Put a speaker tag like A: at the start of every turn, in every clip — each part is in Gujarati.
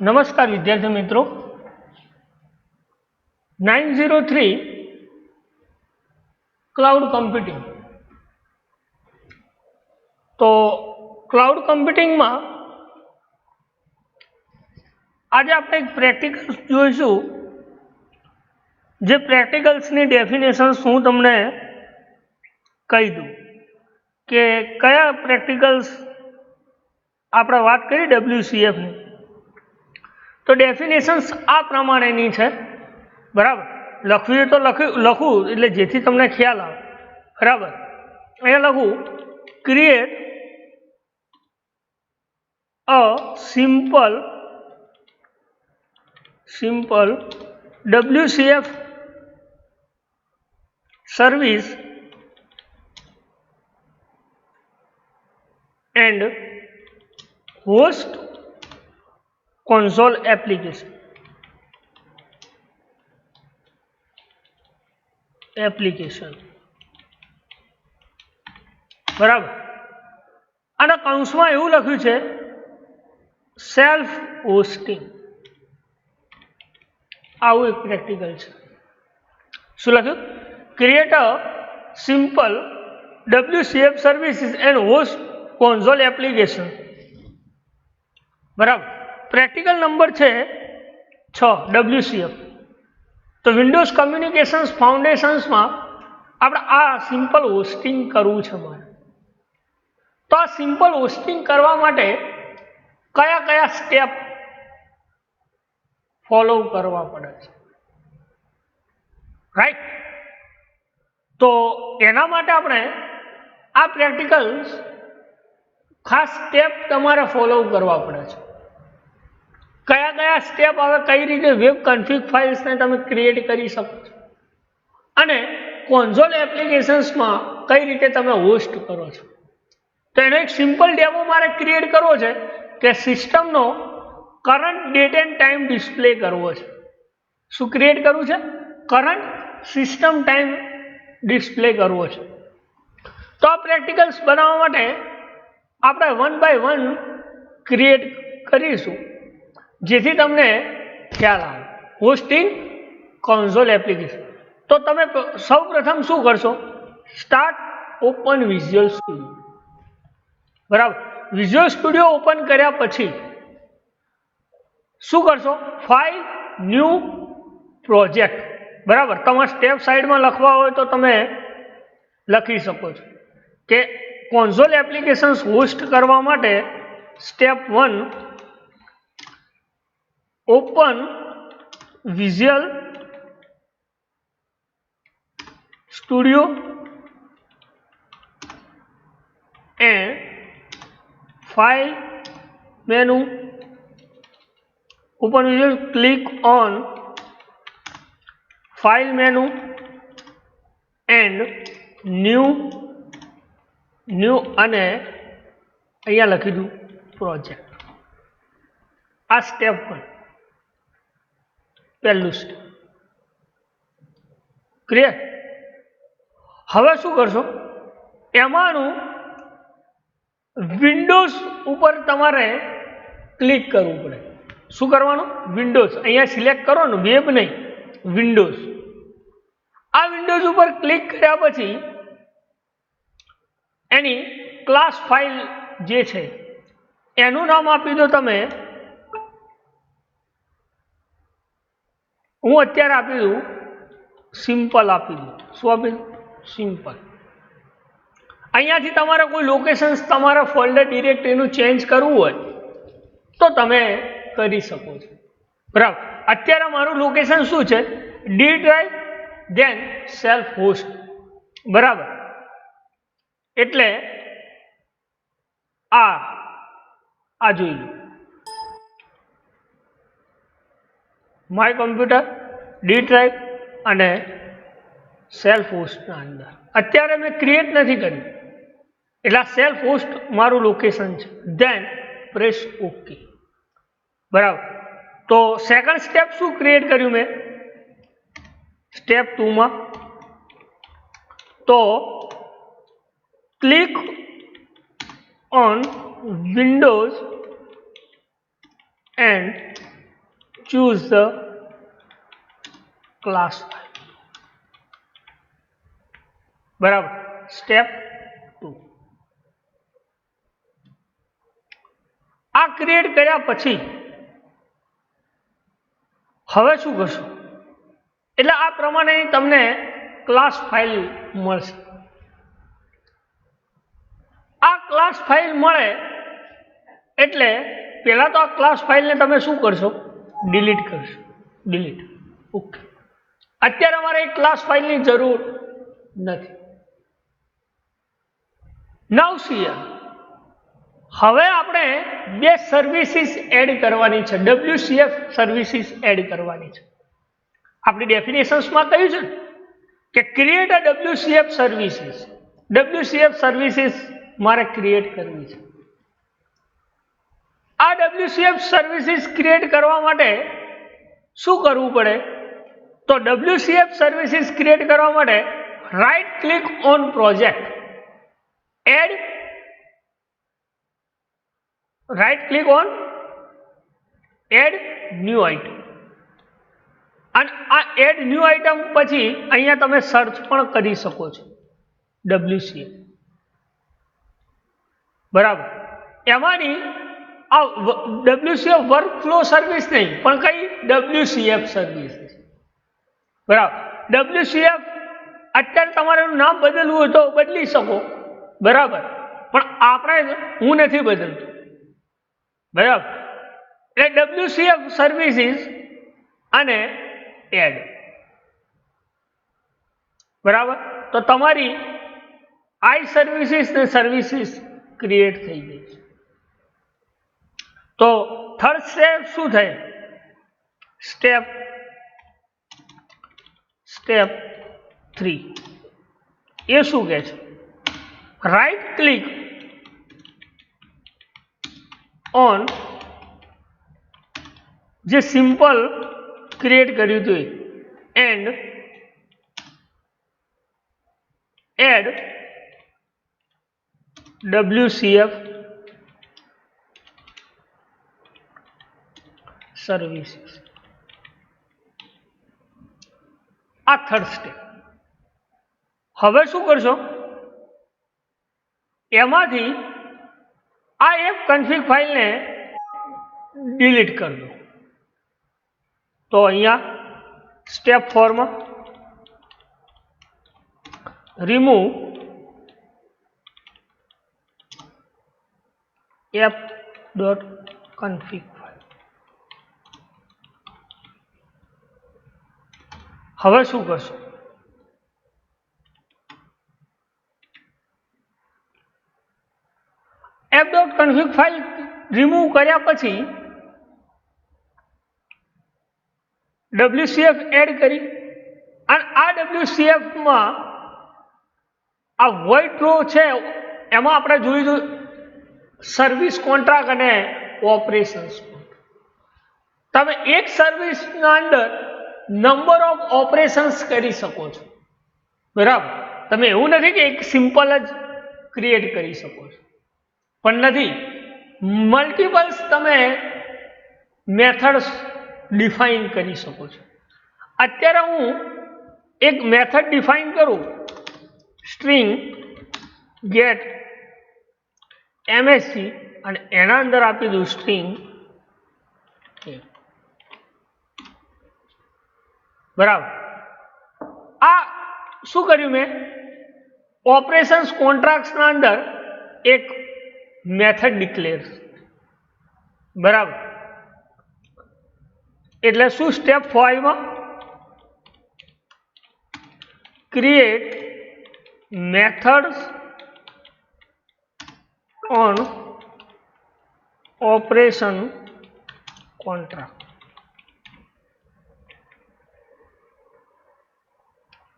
A: નમસ્કાર વિદ્યાર્થી મિત્રો 903 ક્લાઉડ કમ્પ્યુટિંગ। તો ક્લાઉડ કમ્પ્યુટિંગમાં આજે આપણે એક પ્રેક્ટિકલ્સ જોઈશું। જે પ્રેક્ટિકલ્સની ડેફિનેશન્સ હું તમને કહી દઉં કે કયા પ્રેક્ટિકલ્સ આપણે વાત કરી WCFની। तो डेफिनेशन्स आ प्रमाणेनी है, बराबर। लखवी तो लखू એટલે જેથી તમને ખ્યાલ આવે, બરાબર। અહીંયા લખું create a simple WCF service and host console application बराबर। आना कौंसमां एवुं लख्युं छे सेल्फ होस्टिंग। आवुं एक प्रेक्टिकल छे। शुं लख्युं? Create a simple WCF services and host console application. बराबर। प्रेक्टिकल नंबर है 6 WCF। तो विंडोज कम्युनिकेशन्स फाउंडेशन्स में आप आ सिंपल होस्टिंग करवू छे मारे। तो आ सिंपल होस्टिंग करवा माटे कया कया स्टेप फॉलो करवा पड़े छे, राइट। तो एना माटे आपणे आ प्रेक्टिकल्स खास स्टेप तमारे फॉलो करवा पड़े छे। कया कया स्टेप आवे, कई रीते वेब कॉन्फिग फाइल्स ने तमे क्रिएट करी शको छो अने कंसोल एप्लिकेशन्स में कई रीते तमे होस्ट करो छो। तो एनो एक सिंपल डेमो मारे क्रिएट करवो छे कि सिस्टम नो current date and time display करवो छे। शुं क्रिएट करवू छे? करंट सिस्टम टाइम डिस्प्ले करवो छे। तो आ प्रेक्टिकल्स बनाववा माटे आपणे 1 बाय 1 क्रिएट करीशुं जेथी तमने ख्याल आवे। Hosting console application. तो तमे सौ प्रथम शू करशो? स्टार्ट ओपन विजुअल स्टूडियो, बराबर। विजुअल स्टूडियो ओपन कर्या पछी शू करशो? फाइल न्यू प्रोजेक्ट, बराबर। तमारे स्टेप साइड में लखवा होय तो तमे लखी शको छो के कंसोल एप्लिकेशन्स होस्ट करवा माटे step 1 open visual studio and file menu. Open visual, click on file menu and new अने अहींया लखी दूं प्रोजेक्ट। आ स्टेप 1 पहलू स्टेप क्लियर। हवे शू करशो? एमानुं विंडोज ऊपर तमारे क्लिक करवू पड़े। शू करवानुं? विंडोज अहींया सिलेक्ट करो ने, वेब नहीं, विंडोज। आ विंडोज ऊपर क्लिक कर्या पछी एनी क्लास फाइल जे छे एनुं नाम आपी दो तमे। हूँ अत्यारे आपी दूँ सिंपल आपी दूँ। शू आपी दूँ? सिंपल। अहींयाथी तमारे कोई लोकेशन्स तमारा फोल्डर डिरेक्टरीनुं चेन्ज करवुं होय तो तमे करी शको छो, बराबर। अत्यारे मारुं लोकेशन शुं छे? D drive then self host, बराबर। एटले आ जोई लो माय कम्प्यूटर डी ड्राइव अने सेल्फ होस्ट ना अंदर अत्यारे मैं क्रिएट नहीं करी एटले सेल्फ होस्ट मारू लोकेशन है। देन प्रेस ओके, बराबर। तो सेकंड स्टेप शू क्रिएट कर्यु मैं? स्टेप 2 में तो click on Windows and choose the class file. બરાબર. સ્ટેપ 2. આ ક્રિએટ કર્યા પછી હવે શું કરશો? એટલે આ પ્રમાણે તમને ક્લાસ ફાઇલ મળશે. આ ક્લાસ ફાઇલ મળે એટલે પહેલા તો આ ક્લાસ ફાઇલને તમે શું કરશો? ડિલીટ કરશો. ડિલીટ. ઓકે. અત્યારે અમારે એક ક્લાસ ફાઇલની જરૂર નથી. નાઉ સીએમ હવે આપણે બે સર્વિસીસ એડ કરવાની છે. WCF સર્વિસીસ એડ કરવાની છે. આપણી ડેફિનેશન્સમાં કહ્યું છે કે create a WCF services. WCF services મારે ક્રિએટ કરવી છે. આ WCF સર્વિસીસ ક્રિએટ કરવા માટે શું કરવું પડે? તો WCF સર્વિસીસ ક્રિએટ કરવા માટે right click on project, add, right click on add new item, અને આ એડ ન્યૂ આઇટમ પછી અહીંયા તમે સર્ચ પણ કરી શકો છો WCF. બરાબર. એમાંની આ WCF વર્કફ્લો સર્વિસ નહીં પણ કઈ WCF સર્વિસ. બરાબર. WCF અત્યારે તમારે નામ બદલવું હોય તો બદલી શકો. બરાબર. પણ આપણે હું નથી બદલતો. બરાબર. એટલે WCF સર્વિસીસ અને એડ. બરાબર. તો તમારી આઈ સર્વિસીસ ને સર્વિસીસ ક્રિએટ થઈ ગઈ છે. તો થર્ડ સ્ટેપ શું થાય? સ્ટેપ 3 એ શું કહે છે? રાઇટ ક્લિક ઓન જે સિમ્પલ ક્રિએટ કર્યું હતું એન્ડ એડ WCF સર્વિસીસ. આ થર્ડ સ્ટેપ. હવે શું કરશો? એમાંથી આ એપ કન્ફિગ ફાઇલને ડિલીટ કરી દો. તો અહીંયા સ્ટેપ 4 માં રિમૂવ app.config ફાઇલ. હવે શું કરશો? app.config ફાઇલ રિમૂવ કર્યા પછી WCF એડ કરી અને આ WCF માં આ વોઇડ રો છે એમાં આપણે જોઈશું સર્વિસ કોન્ટ્રાક્ટ અને ઓપરેશન્સ. તમે એક સર્વિસના અંદર નંબર ઓફ ઓપરેશન્સ કરી શકો છો. બરાબર. તમે એવું નથી કે એક સિમ્પલ જ ક્રિએટ કરી શકો છો, પણ નથી. મલ્ટિપલ્સ તમે મેથડ્સ ડિફાઇન કરી શકો છો. અત્યારે હું એક મેથડ ડિફાઇન કરું, સ્ટ્રિંગ ગેટ MSC, અને એના અંદર આપી દઉં સ્ટ્રિંગ. બરાબર. આ શું કર્યું મેં? ઓપરેશન્સ કોન્ટ્રાક્ટ્સના અંદર એક મેથડ ડિક્લેર. બરાબર. એટલે શું? સ્ટેપ 5 માં create methods on operation contract.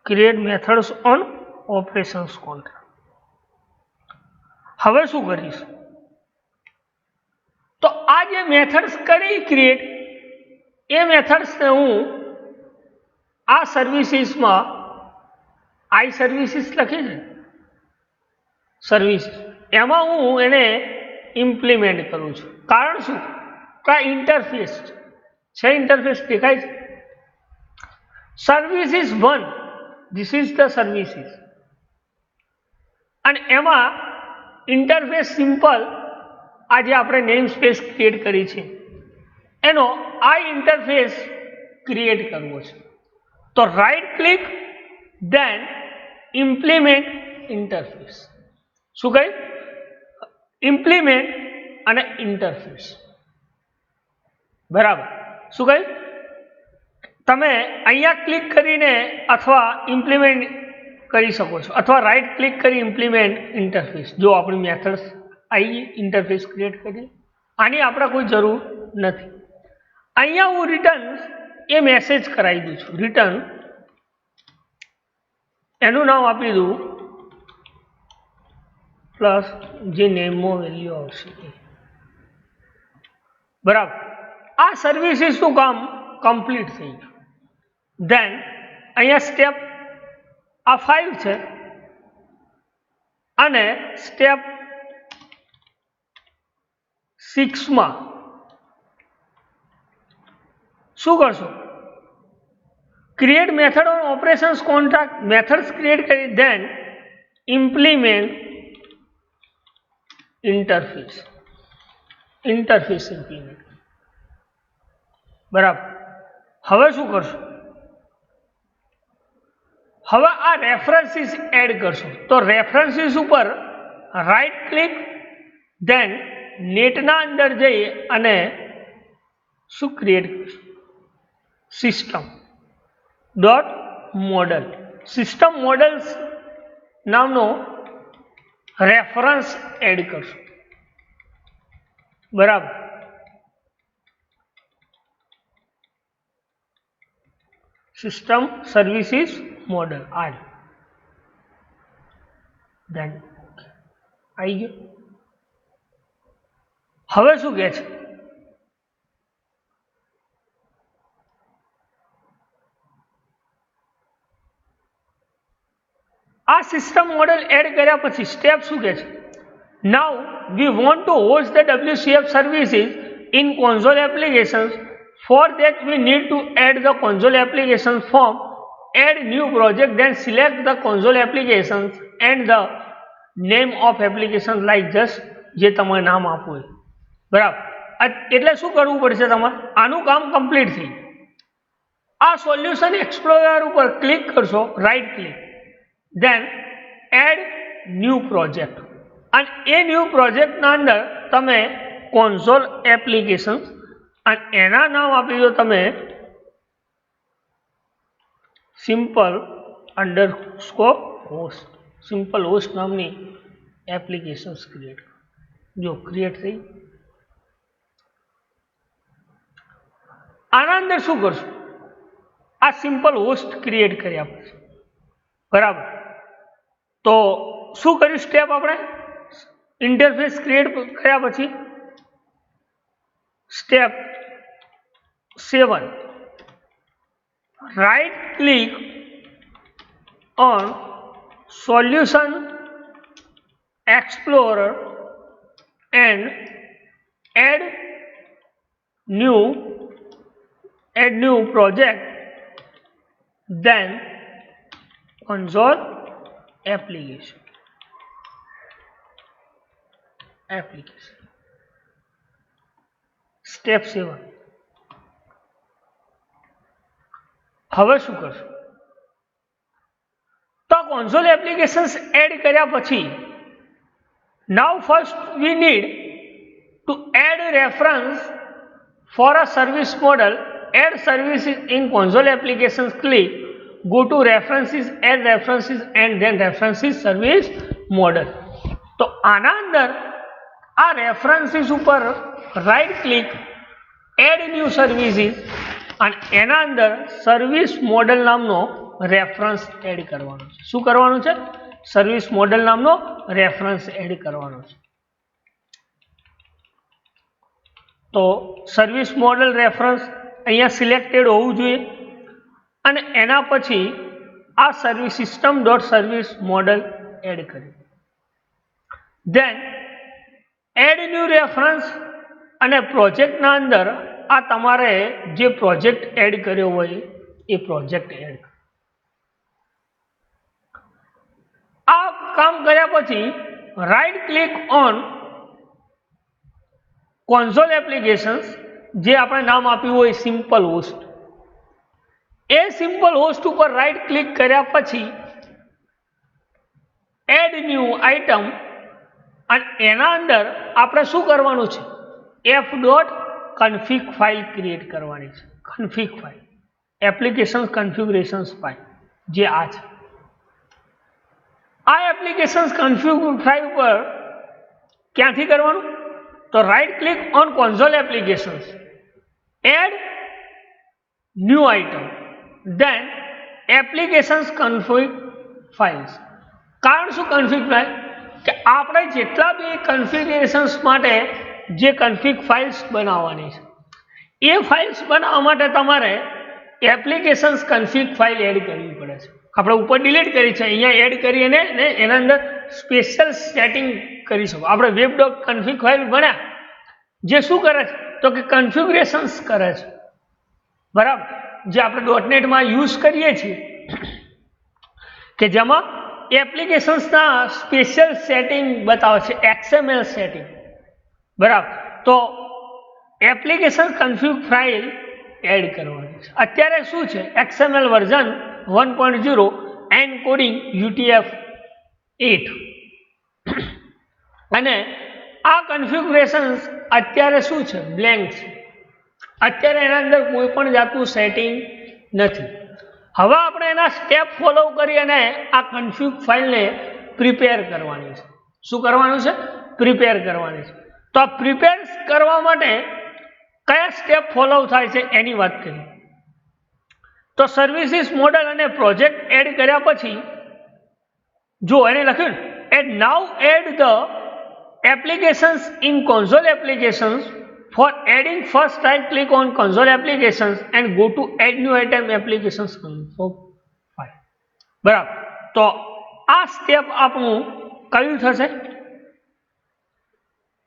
A: Create methods on operations contract. હવે શું કરીશ? તો આ જે મેથડ્સ કરી ક્રિએટ, એ મેથડ્સને હું આ સર્વિસીસમાં આઈ સર્વિસીસ લખી છે સર્વિસ, એમાં હું એને ઇમ્પ્લિમેન્ટ કરું છું. કારણ શું? કે ઇન્ટરફેસ છે. છે ઇન્ટરફેસ દેખાય છે? Services 1, this is the services, અને એમાં ઇન્ટરફેસ સિમ્પલ આજે આપણે નેમ સ્પેસ ક્રિએટ કરી છે એનો આ ઇન્ટરફેસ ક્રિએટ કરવો છે. તો right click then implement interface. શું કહ્યું? ઇમ્પ્લિમેન્ટ અને ઇન્ટરફેસ. બરાબર. શું કહ્યું? તમે અહીંયા ક્લિક કરીને અથવા ઇમ્પ્લિમેન્ટ કરી શકો છો, અથવા રાઈટ ક્લિક કરી ઇમ્પ્લિમેન્ટ ઇન્ટરફેસ. જો આપણી મેથડ્સ આવી ઇન્ટરફેસ ક્રિએટ કરી, આની આપણે કોઈ જરૂર નથી. અહીંયા હું રિટર્ન એ મેસેજ કરાવી દઉં છું. રિટર્ન એનું નામ આપી દઉં પ્લસ જે નેમમાં વેલ્યુ આવશે એ. બરાબર. આ સર્વિસીસનું કામ કમ્પ્લીટ થઈ ગયું. ધેન અહીંયા સ્ટેપ આ 5 છે અને સ્ટેપ 6 માં શું કરશો? Create method on operations contract methods create કરી then implement interface. Interface implement. બરાબર. હવે શું કરશો? હવે આ રેફરન્સીસ એડ કરશો. તો રેફરન્સીસ ઉપર રાઈટ ક્લિક ધેન નેટના અંદર જઈ અને શું ક્રિએટ કરશો? System dot model. System models નામનો રેફરન્સ એડ કરશો. બરાબર. સિસ્ટમ સર્વિસીસ મોડલ આ ધેન આવી ગયું. હવે શું કહે છે? આ સિસ્ટમ મોડેલ એડ કર્યા પછી સ્ટેપ શું કહે છે? Now we want to host the WCF services in console applications. For that we need to add the console application form, add new project, then select the console applications and the name of application like just જે તમારે નામ આપવું હોય. બરાબર. એટલે શું કરવું પડશે તમારે? આનું કામ કમ્પ્લીટ થઈ. આ સોલ્યુશન એક્સપ્લોરર ઉપર ક્લિક કરશો, right click, then add new project, અને એ ન્યૂ પ્રોજેક્ટના અંદર તમે કોન્સોલ એપ્લિકેશન અને એના નામ આપી દો તમે simple underscore host. Simple host નામની એપ્લિકેશન્સ ક્રિએટ કરો. જો ક્રિએટ થઈ. આના અંદર શું કરશું? આ સિમ્પલ હોસ્ટ ક્રિએટ કર્યા પછી. બરાબર. તો શું કર્યું સ્ટેપ આપણે? ઇન્ટરફેસ ક્રિએટ કર્યા પછી step 7, right click on solution explorer and add new project, then console application. Step 7. હવે શું કરશો? તો console applications એડ કર્યા પછી now first we need to add a reference for a service model. Add services in console applications. Click go to references, add references and then references service model. તો આના અંદર આ રેફરન્સીસ ઉપર right click, add new services, અને એના અંદર સર્વિસ મોડેલ નામનો રેફરન્સ એડ કરવાનો છે. શું કરવાનું છે? સર્વિસ મોડેલ નામનો રેફરન્સ એડ કરવાનો છે. તો સર્વિસ મોડેલ રેફરન્સ અહીંયા સિલેક્ટેડ હોવું જોઈએ, અને એના પછી આ service system dot service model add કર્યું. ધેન એડ ન્યૂ રેફરન્સ અને પ્રોજેક્ટના અંદર આ તમારે જે પ્રોજેક્ટ એડ કર્યો હોય એ પ્રોજેક્ટ એડ. આ કામ કર્યા પછી right click on console applications, જે આપણે નામ આપ્યું હોય સિમ્પલ હોસ્ટ, એ સિમ્પલ હોસ્ટ ઉપર રાઈટ ક્લિક કર્યા પછી એડ ન્યૂ આઇટમ, અને એના અંદર આપણે શું કરવાનું છે, f.config ફાઇલ ક્રિએટ કરવાની છે. કન્ફિગ ફાઇલ, એપ્લિકેશન કન્ફિગ્યુરેશન્સ ફાઇલ, જે આ છે. આ એપ્લિકેશન કન્ફિગ ફાઇલ પર ક્યાંથી કરવાનું, તો right click on console applications, add new item, then applications config files. કારણ શું કન્ફિગ ફાઇલ, કે આપણે જેટલા બી કન્ફિગરેશન્સ માટે જે કન્ફિગ ફાઇલ્સ બનાવવાની છે, એ ફાઇલ્સ બનાવવા માટે તમારે એપ્લિકેશન્સ કન્ફિગ ફાઇલ એડ કરવી પડે છે. આપણે ઉપર ડિલીટ કરી છે, અહીંયા એડ કરીને એના અંદર સ્પેશિયલ સેટિંગ કરી શકો. આપણે web.config ફાઇલ ભણ્યા, જે શું કરે છે, તો કે કન્ફિગ્યુરેશન્સ કરે છે, બરાબર, જે આપણે .NET-માં યુઝ કરીએ છીએ, કે જેમાં એપ્લિકેશન્સના સ્પેશિયલ સેટિંગ બતાવે છે, XML સેટિંગ, બરાબર. તો એપ્લિકેશન કન્ફિગ ફાઇલ એડ કરવાની છે. અત્યારે શું છે, XML વર્ઝન 1.0 એન્કોડિંગ UTF-8, અને આ કન્ફિગ્યુરેશન્સ અત્યારે શું છે, બ્લેન્ક છે. અત્યારે એના અંદર કોઈ પણ જાતનું સેટિંગ નથી. હવે આપણે એના સ્ટેપ ફોલો કરી અને આ કન્ફિગ ફાઇલને પ્રિપેર કરવાની છે. શું કરવાનું છે, પ્રિપેર કરવાની છે. તો આ પ્રિપેર કરવા માટે કયા સ્ટેપ ફોલો થાય છે એની વાત કરીએ. તો સર્વિસીસ મોડેલ અને પ્રોજેક્ટ એડ કર્યા પછી જો એને લખ્યું ને, add now add the applications in console applications. For adding, first right click on console applications and go to add new item applications config file. બરાબર. તો આ સ્ટેપ આપણું કયું થશે,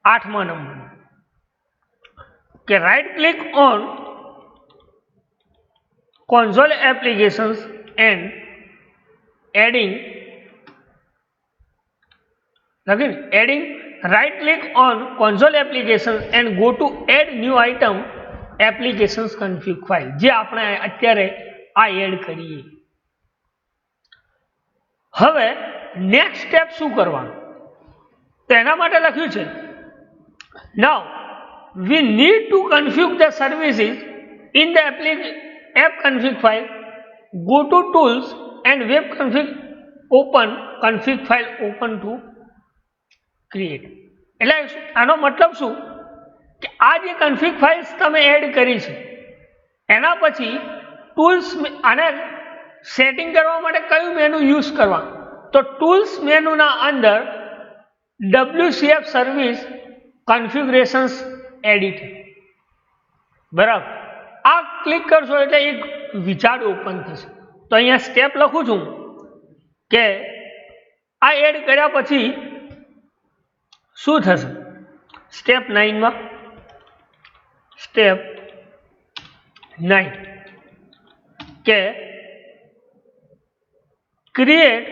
A: 8મા નંબર, કે right click on console applications and adding right click on console applications and go to add new item applications config file, જે આપણે અત્યારે આ એડ કરીએ. હવે નેક્સ્ટ સ્ટેપ શું કરવાનું, તો એના માટે લખ્યું છે, now we need to configure the services in the app config file. Go to tools and web config, open config file, open to create. એટલે આનો મતલબ શું, કે આ જે કન્ફિગ ફાઇલ્સ તમે એડ કરી છે એના પછી ટૂલ્સ, આને સેટિંગ કરવા માટે કયું મેનુ યુઝ કરવા, તો ટૂલ્સ મેનુના અંદર WCF સર્વિસ કન્ફિગ્યુરેશન્સ એડિટર, બરાબર. આ ક્લિક કરશો એટલે એક વિઝાર્ડ ઓપન થશે. તો અહીંયા સ્ટેપ લખું છું કે આ એડ કર્યા પછી શું થશે, સ્ટેપ 9માં, સ્ટેપ 9, કે create,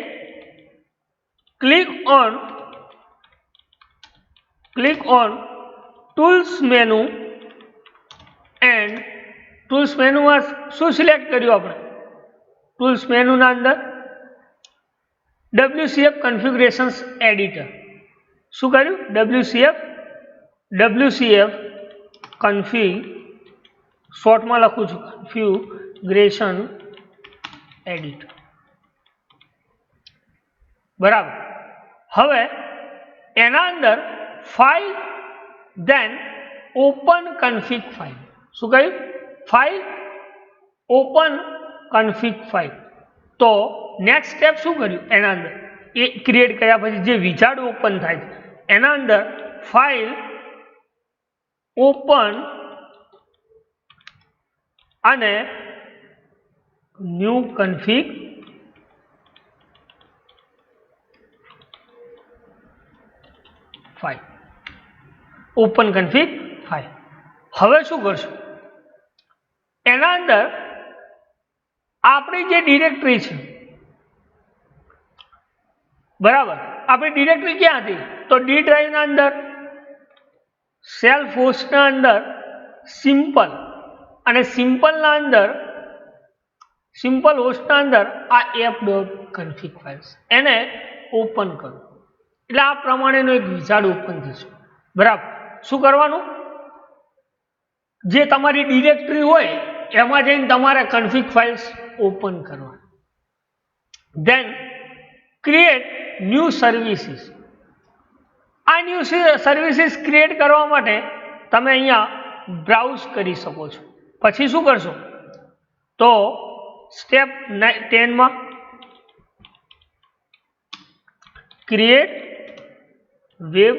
A: click on tools menu, and tools મેનુમાં શું સિલેક્ટ કર્યું આપણે, ટૂલ્સ મેનુના અંદર WCF કન્ફિગ્યુરેશન્સ એડિટર. શું કર્યું, WCF કન્ફિગ, શોર્ટમાં લખું છું, કન્ફિગ્યુરેશન એડિટર, બરાબર. હવે એના અંદર ફાઇલ, ધેન ઓપન કન્ફિગ ફાઇલ. શું કહ્યું, ફાઇલ, ઓપન કન્ફિગ ફાઇલ. તો નેક્સ્ટ સ્ટેપ શું કર્યું, એના અંદર એ ક્રિએટ કર્યા પછી જે વિઝાર્ડ ઓપન થાય છે એના અંદર ફાઇલ, ઓપન અને ન્યૂ કન્ફિગ ફાઇલ, ઓપન કન્ફિગ ફાઇલ. હવે શું કરશું, એના અંદર આપણી જે ડિરેક્ટરી છે, બરાબર, આપણી ડિરેક્ટરી ક્યાં હતી? તો ડી ડ્રાઈવના અંદર, સેલ્ફ હોસ્ટના અંદર સિમ્પલ, અને સિમ્પલના અંદર સિમ્પલ હોસ્ટના અંદર આ એપ ડોટ કન્ફિગ ફાઇલ્સ, એને ઓપન કરો એટલે આ પ્રમાણેનો એક વિઝાર્ડ ઓપન થશે. બરાબર, શું કરવાનું? જે તમારી ડિરેક્ટરી હોય એમાં જઈને તમારે કન્ફિગ ફાઇલ્સ ઓપન કરવા. Then create new services. આ ન્યૂ સર્વિસીસ ક્રિએટ કરવા માટે તમે અહીંયા બ્રાઉઝ કરી શકો છો. પછી શું કરશો? તો સ્ટેપ 10 માં ક્રિએટ વેબ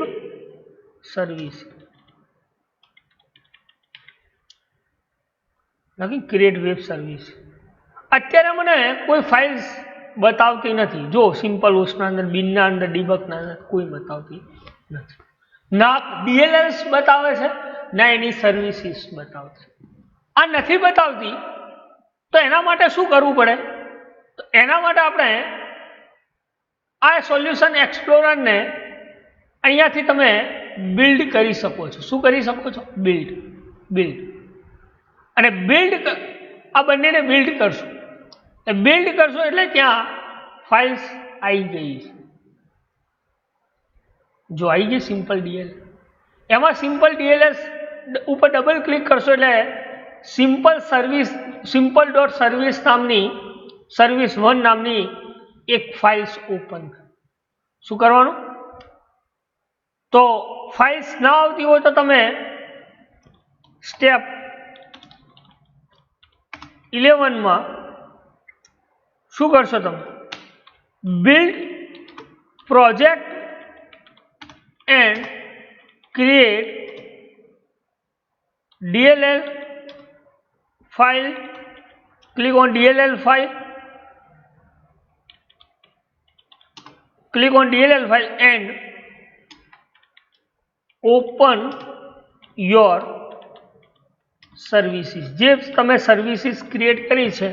A: સર્વિસ લખી, ક્રિએટ વેબ સર્વિસ. અત્યારે મને કોઈ ફાઇલ્સ બતાવતી નથી. જો સિમ્પલ હોસ્ટના અંદર, બિનના અંદર, ડીબગના અંદર કોઈ બતાવતી નથી. ના ડીએલએલ્સ બતાવે છે, ના એની સર્વિસીસ બતાવે છે. આ નથી બતાવતી તો એના માટે શું કરવું પડે? તો એના માટે આપણે આ સોલ્યુશન એક્સપ્લોરરને અહીંયાથી તમે બિલ્ડ કરી શકો છો. શું કરી શકો છો? બિલ્ડ. અને બિલ્ડ, આ બંનેને બિલ્ડ કરશો. બિલ્ડ કરશો એટલે ત્યાં ફાઇલ્સ આવી ગઈ છે. જો આવી ગઈ સિમ્પલ ડીએલ, એમાં સિમ્પલ ડીએલએસ ઉપર ડબલ ક્લિક કરશો એટલે સિમ્પલ ડોટ સર્વિસ નામની, service1 નામની એક ફાઇલ્સ ઓપન. શું કરવાનું? તો ફાઇલ્સ ના આવતી હોય તો તમે સ્ટેપ 11 માં શું કરશો? તમે build project and create DLL file. Click on DLL file. Click on DLL file and open your services. જે તમે સર્વિસીસ ક્રિએટ કરી છે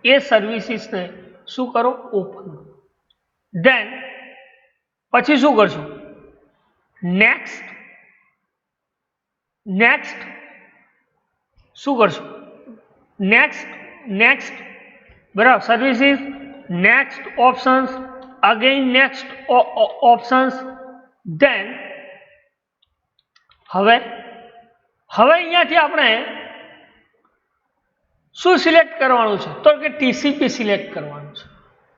A: એ સર્વિસીસને શું કરો? ઓપન. ધેન પછી શું કરશો? નેક્સ્ટ શું કરશો? નેક્સ્ટ બરાબર, services, next options, again next options. Then હવે અહીંયાથી આપણે શું સિલેક્ટ કરવાનું છે? તો કે ટીસીપી સિલેક્ટ કરવાનું છે.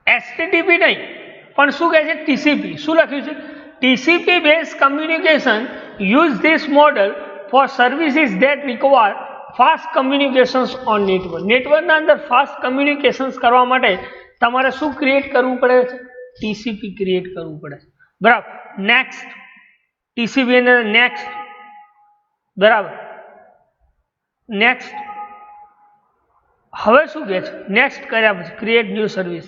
A: એચટીટીપી નહીં, પણ શું કહે છે? ટીસીપી. શું લખ્યું છે? TCP base communication use this model for services that require fast communications on network. નેટવર્કના અંદર ફાસ્ટ કમ્યુનિકેશન્સ કરવા માટે તમારે શું ક્રિએટ કરવું પડે છે? ટીસીપી ક્રિએટ કરવું પડે. બરાબર, નેક્સ્ટ, ટીસીપી અને નેક્સ્ટ. બરાબર, નેક્સ્ટ. હવે શું કહે છે? નેક્સ્ટ કર્યા પછી create new service.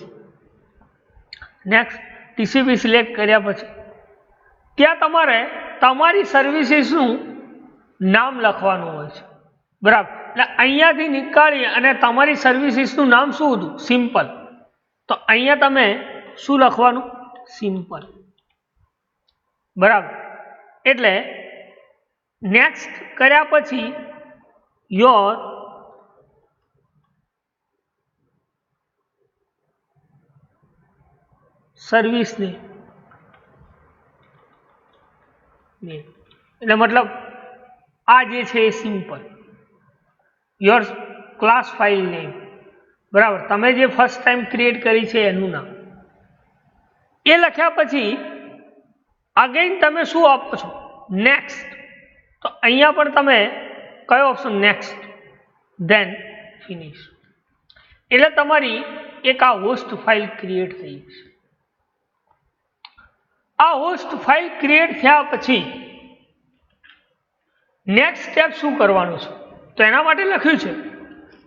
A: Next, TCP select કર્યા પછી ત્યાં તમારે તમારી સર્વિસીસનું નામ લખવાનું હોય છે. બરાબર, એટલે અહીંયાથી નીકાળી અને તમારી સર્વિસીસનું નામ શું હતું? સિમ્પલ. તો અહીંયા તમે શું લખવાનું? સિમ્પલ. બરાબર, એટલે નેક્સ્ટ કર્યા પછી યોર સર્વિસ ને એટલે મતલબ આ જે છે એ simple. Your class file name. બરાબર, તમે જે ફર્સ્ટ ટાઈમ ક્રિએટ કરી છે એનું નામ એ લખ્યા પછી અગેન તમે શું આપો છો? નેક્સ્ટ. તો અહીંયા પણ તમે કયો ઓપ્શન? નેક્સ્ટ. Than finish. એટલે તમારી એક આ હોસ્ટ ફાઇલ ક્રિએટ થઈ છે. આ હોસ્ટ ફાઇલ ક્રિએટ થયા પછી નેક્સ્ટ સ્ટેપ શું કરવાનું છે? તો એના માટે લખ્યું છે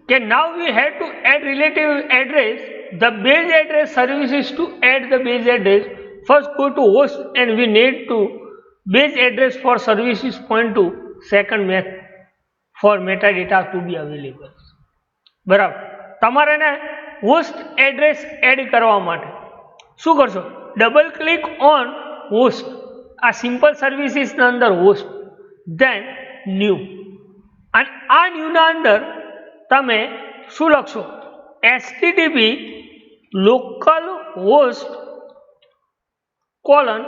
A: કે now we have to add relative address the base address services. To add the base address first go to host and we need to base address for services point to second method for metadata to be available. બરાબર. તમારે એને હોસ્ટ એડ્રેસ એડ કરવા માટે શું કરશો? ડબલ ક્લિક ઓન હોસ્ટ, આ સિમ્પલ સર્વિસીસના અંદર હોસ્ટ, ધેન ન્યૂ, અને આ ન્યૂના અંદર તમે શું લખશો? HTTP local host colon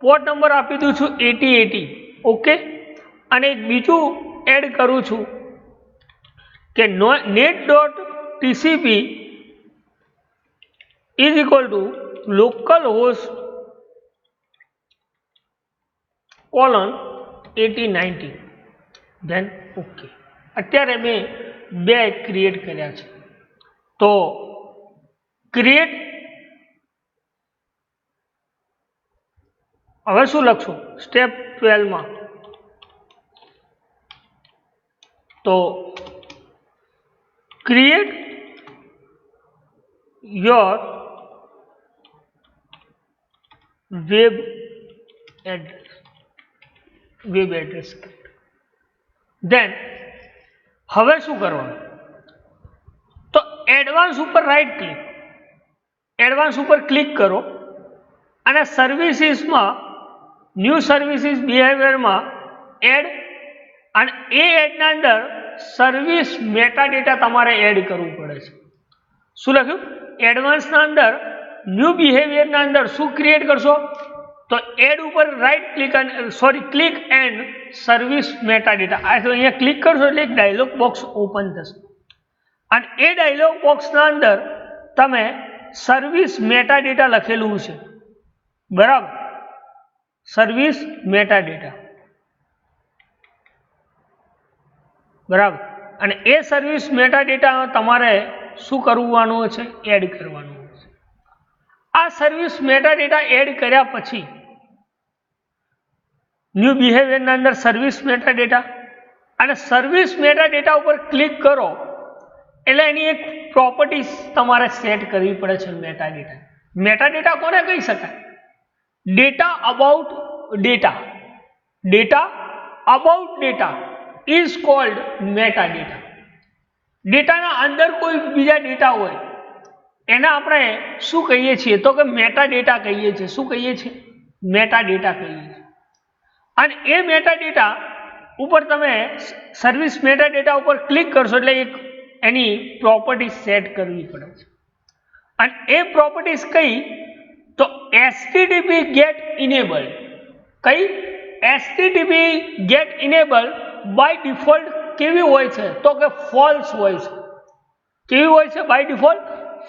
A: port number આપી દઉં છું 8080. ઓકે, અને એક બીજું એડ કરું છું કે net.tcp is equal to local host colon 8090, then okay. અત્યારે મેં બે ક્રિએટ કર્યા છે. તો ક્રિએટ, હવે શું લખશું સ્ટેપ 12 માં? તો create your web address. Then હવે શું કરવાનું? તો એડવાન્સ ઉપર રાઈટ ક્લિક, એડવાન્સ ઉપર ક્લિક કરો અને સર્વિસીસમાં ન્યૂ સર્વિસીસ બિહેવિયરમાં એડ, અને એ એડના અંદર સર્વિસ મેટા ડેટા તમારે એડ કરવું પડે છે. શું લખ્યું? એડવાન્સના અંદર ન્યૂ બિહેવિયરના અંદર શું ક્રિએટ કરશો? તો એડ ઉપર right click, click and service meta data. આ તો અહીંયા ક્લિક કરશો એટલે એક ડાયલોગ બોક્સ ઓપન થશે, અને એ ડાયલોગ બોક્સના અંદર તમે સર્વિસ મેટા ડેટા લખેલું છે. બરાબર, સર્વિસ મેટા ડેટા. બરાબર, અને એ સર્વિસ મેટા ડેટા તમારે શું કરવાનું છે? એડ કરવાનું છે. આ સર્વિસ મેટા ડેટા એડ કર્યા પછી ન્યૂ બિહેવિયરના અંદર સર્વિસ મેટા ડેટા, અને સર્વિસ મેટા ડેટા ઉપર ક્લિક કરો એટલે એની એક પ્રોપર્ટીઝ તમારે સેટ કરવી પડે છે. મેટા ડેટા, મેટા ડેટા કોને કહી શકાય? Data about data, data about data is called meta data. ડેટાના અંદર કોઈ બીજા ડેટા હોય એને આપણે શું કહીએ છીએ? તો કે મેટા ડેટા કહીએ છીએ. શું કહીએ છીએ? મેટા ડેટા કહીએ છીએ. અને એ મેટા ડેટા ઉપર તમે સર્વિસ મેટા ડેટા ઉપર ક્લિક કરશો એટલે એક એની પ્રોપર્ટી સેટ કરવી પડે છે. અને એ પ્રોપર્ટીઝ કઈ? તો HTTP get enabled. કઈ? HTTP get enabled by default કેવી હોય છે? તો કે ફોલ્સ હોય છે. કેવી હોય છે? બાય ડિફોલ્ટ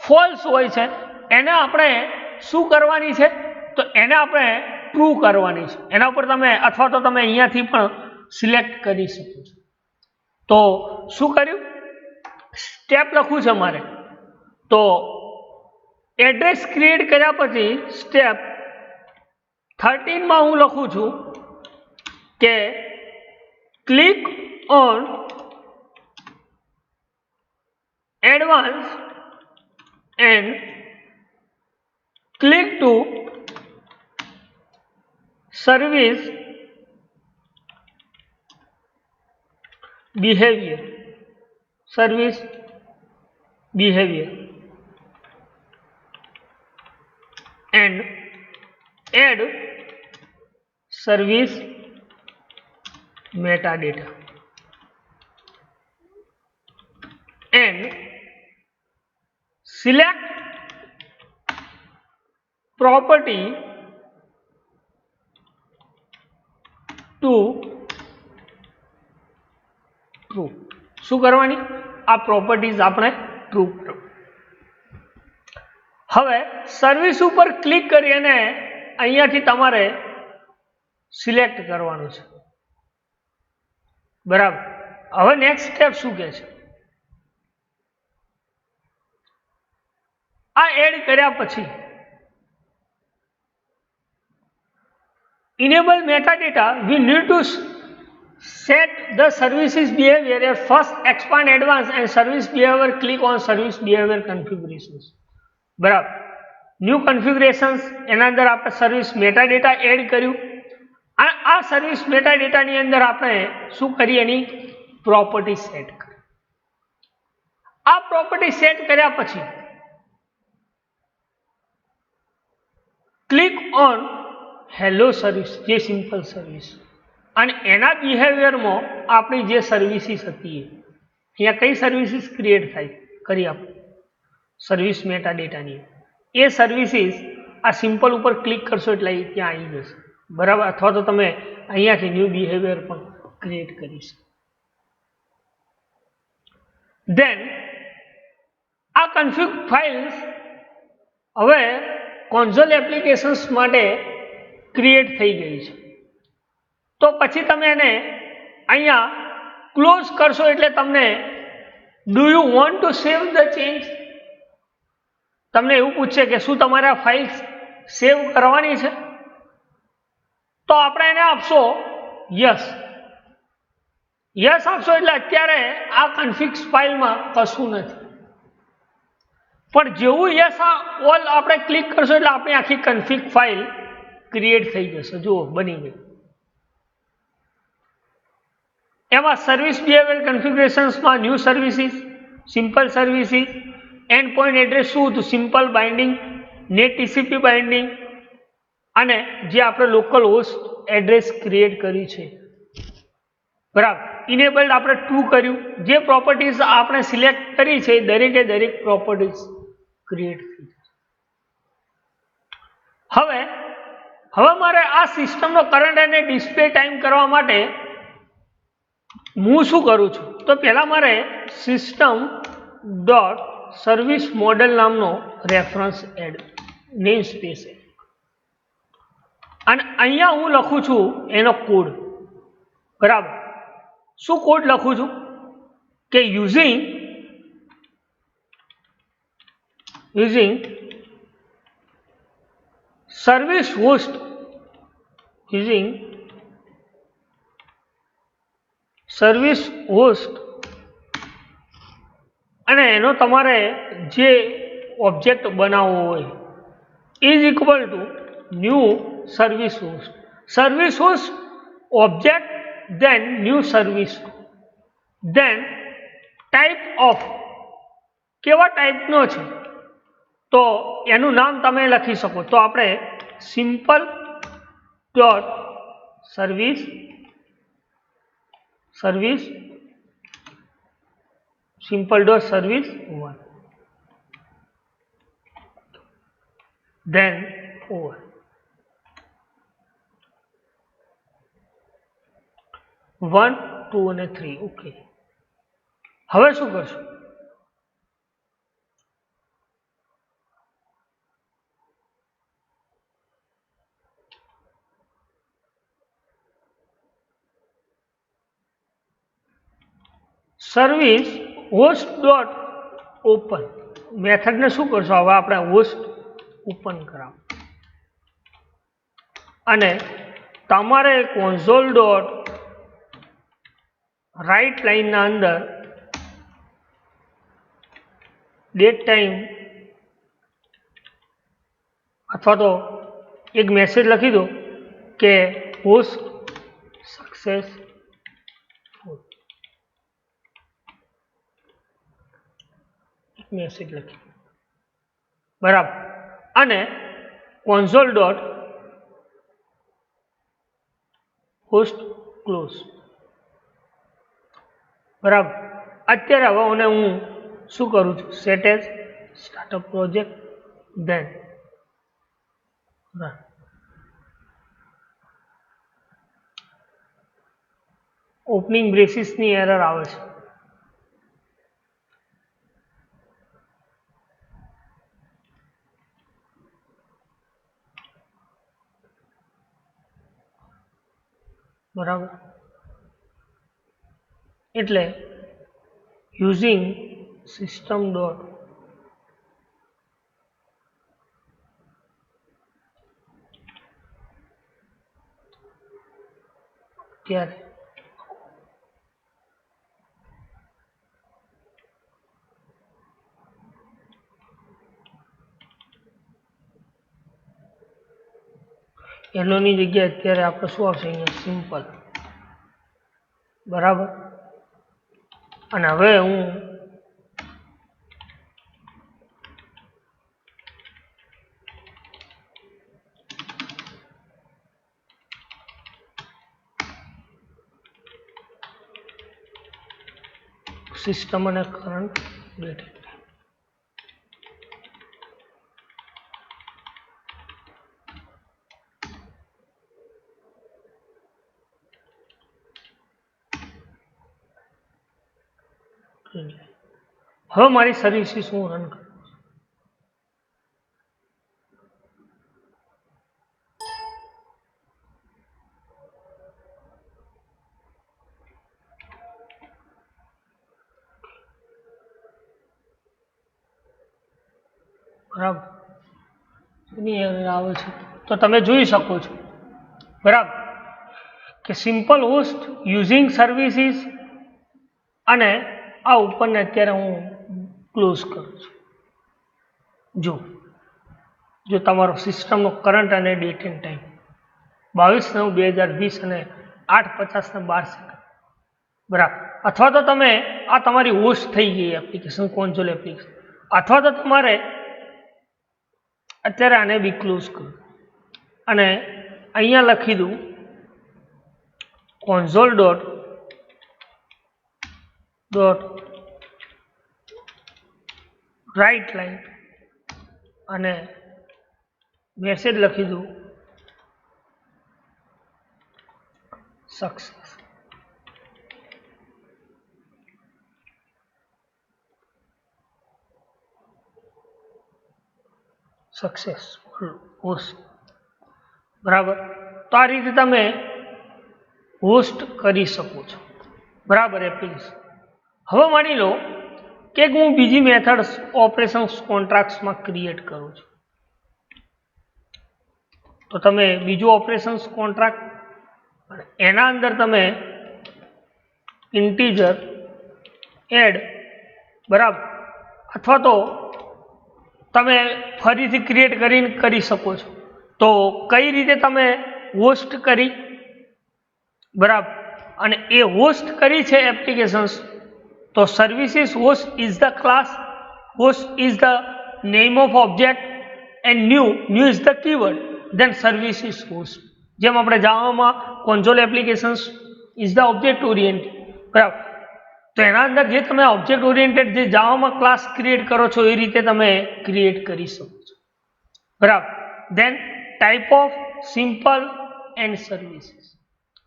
A: ફોલ્સ હોય છે. એને આપણે શું કરવાની છે? તો એને આપણે ટ્રુ કરવાની છે. એના ઉપર તમે અથવા તો તમે અહીંયાથી પણ સિલેક્ટ કરી શકો છો. તો શું કર્યું? સ્ટેપ લખવું છે મારે. તો એડ્રેસ ક્રિએટ કર્યા પછી સ્ટેપ 13 માં હું લખું છું કે click on advance and click two service behaviour, service behaviour, and add service metadata and select property to true. શું કરવાની? આ પ્રોપર્ટીઝ આપણે ટ્રુ કરો. હવે સર્વિસ ઉપર ક્લિક કરી અને અહીંયાથી તમારે સિલેક્ટ કરવાનું છે. બરાબર. હવે નેક્સ્ટ સ્ટેપ શું કહે છે? આ એડ કર્યા પછી enable metadata, we need to set the services behavior as first expand advanced and service behavior. Click on service behavior configurations. બરાબર. ન્યૂ કન્ફિગ્યુરેશન્સ, એના અંદર આપણે સર્વિસ મેટા ડેટા એડ કર્યું. આ સર્વિસ મેટા ડેટાની અંદર આપણે શું કરીએ? એની પ્રોપર્ટી સેટ કરી. પ્રોપર્ટી સેટ કર્યા પછી ક્લિક ઓન હેલો સર્વિસ, જે સિમ્પલ સર્વિસ, અને એના બિહેવિયરમાં આપણી જે સર્વિસીસ હતી અહીંયા કઈ સર્વિસીસ ક્રિએટ થાય કરી આપણે સર્વિસ મેટા ડેટાની એ સર્વિસીસ આ સિમ્પલ ઉપર ક્લિક કરશો એટલે ત્યાં આવી જશે, બરાબર. અથવા તો તમે અહીંયાથી ન્યૂ બિહેવિયર પણ ક્રિએટ કરી શકો. દેન આ કન્ફિગ ફાઇલ્સ હવે કોન્સોલ એપ્લિકેશન્સ માટે ક્રિએટ થઈ ગઈ છે. તો પછી તમે એને અહીંયા ક્લોઝ કરશો એટલે તમને do you want to save the change, તમને એવું પૂછશે કે શું તમારે આ ફાઇલ સેવ કરવાની છે, તો આપણે એને આપશો યસ. યસ આપશો એટલે અત્યારે આ કન્ફિગ ફાઇલમાં કશું નથી, પણ જેવું યસ ઓલ આપણે ક્લિક કરશો એટલે આપણી આખી કન્ફિગ ફાઇલ ક્રિએટ થઈ જશે. જુઓ બની ગઈ. એમાં સર્વિસ બિહેવિયર કન્ફિગ્યુરેશન્સમાં new services, simple services, endpoint address શું હતું, simple binding, net TCP binding, અને જે આપણે લોકલ હોસ્ટ એડ્રેસ ક્રિએટ કરી છે, બરાબર. ઇનેબલ્ડ આપણે ટ્રુ કર્યું. જે પ્રોપર્ટીઝ આપણે સિલેક્ટ કરી છે દરેકે દરેક પ્રોપર્ટીઝ ક્રિએટ થઈ. હવે મારે આ સિસ્ટમનો કરંટ અને ડિસ્પ્લે ટાઈમ કરવા માટે હું શું કરું છું, તો પહેલા મારે સિસ્ટમ ડોટ સર્વિસ મોડેલ નામનો રેફરન્સ એડ નેમ સ્પેસ, અને અહીંયા હું લખું છું એનો કોડ, બરાબર. શું કોડ લખું છું કે યુઝિંગ સર્વિસ હોસ્ટ, અને એનો તમારે જે ઓબ્જેક્ટ બનાવવો હોય is equal to new service host object, then new service, then type of કેવા ટાઈપનો છે તો એનું નામ તમે લખી શકો. તો આપણે simple dot service one, then over 1, 2 અને 3. ઓકે. હવે શું કરશું, સર્વિસ હોસ્ટ ડોટ ઓપન મેથડને શું કરશો, હવે આપણે હોસ્ટ ઓપન કરાવો, અને તમારે કોન્સોલ ડોટ રાઇટ લાઇનના અંદર ડેટ ટાઈમ અથવા તો એક મેસેજ લખી દો કે હોસ્ટ સક્સેસફુલ, મેસેજ લખી, બરાબર. અને કોન્સોલ ડોટ હોસ્ટ ક્લોઝ, બરાબર. અત્યારે હવે હું શું કરું છું, set as startup project, then run. Opening બ્રેસીસની એરર આવે છે, બરાબર. એટલે યુઝિંગ સિસ્ટમ ડોટ ત્યારે એલોની જગ્યાએ અત્યારે આપણે શું આવશે, અહીંયા સિમ્પલ, બરાબર. અને હવે હું સિસ્ટમ અને કરંટ ડેટ હવે મારી સર્વિસીસ હું રન કરું બરાબર એની error આવે છે તો તમે જોઈ શકો છો બરાબર કે સિમ્પલ હોસ્ટ યુઝિંગ સર્વિસીસ અને આ ઉપરને અત્યારે હું ક્લોઝ કરું છું જો તમારો સિસ્ટમનો કરંટ અને ડેટ એન્ડ ટાઈમ 22/9/2020 અને 8:50 બરાબર અથવા તો તમે આ તમારી હોસ્ટ થઈ ગઈ એપ્લિકેશન કોન્સોલ એપ્લિકેશન અથવા તો તમારે અત્યારે આને બી ક્લોઝ કરું અને અહીંયા લખી દઉં console dot write line અને મેસેજ લખી દઉં સક્સેસફુલ હોસ્ટ બરાબર તો આ રીતે તમે હોસ્ટ કરી શકો છો બરાબર એપ્લિકેશન હવે માની લો કે હું બીજી મેથડ ઓપરેશન્સ કોન્ટ્રાક્ટ્સમાં ક્રિએટ કરું છું તો તમે બીજું ઓપરેશન્સ કોન્ટ્રાક્ટ એના અંદર તમે ઇન્ટીજર એડ બરાબર અથવા તો તમે ફરીથી ક્રિએટ કરીને કરી શકો છો તો કઈ રીતે તમે હોસ્ટ કરી બરાબર અને એ હોસ્ટ કરી છે એપ્લિકેશન્સ તો services host is the class host is the name of object and new is the keyword then services host જેમ આપણે જાવામાં console applications is the object oriented બરાબર તો એના અંદર જે તમે ઓબ્જેક્ટ ઓરિએન્ટેડ જે જાવામાં ક્લાસ ક્રિએટ કરો છો એ રીતે તમે ક્રિએટ કરી શકો છો બરાબર then type of simple and services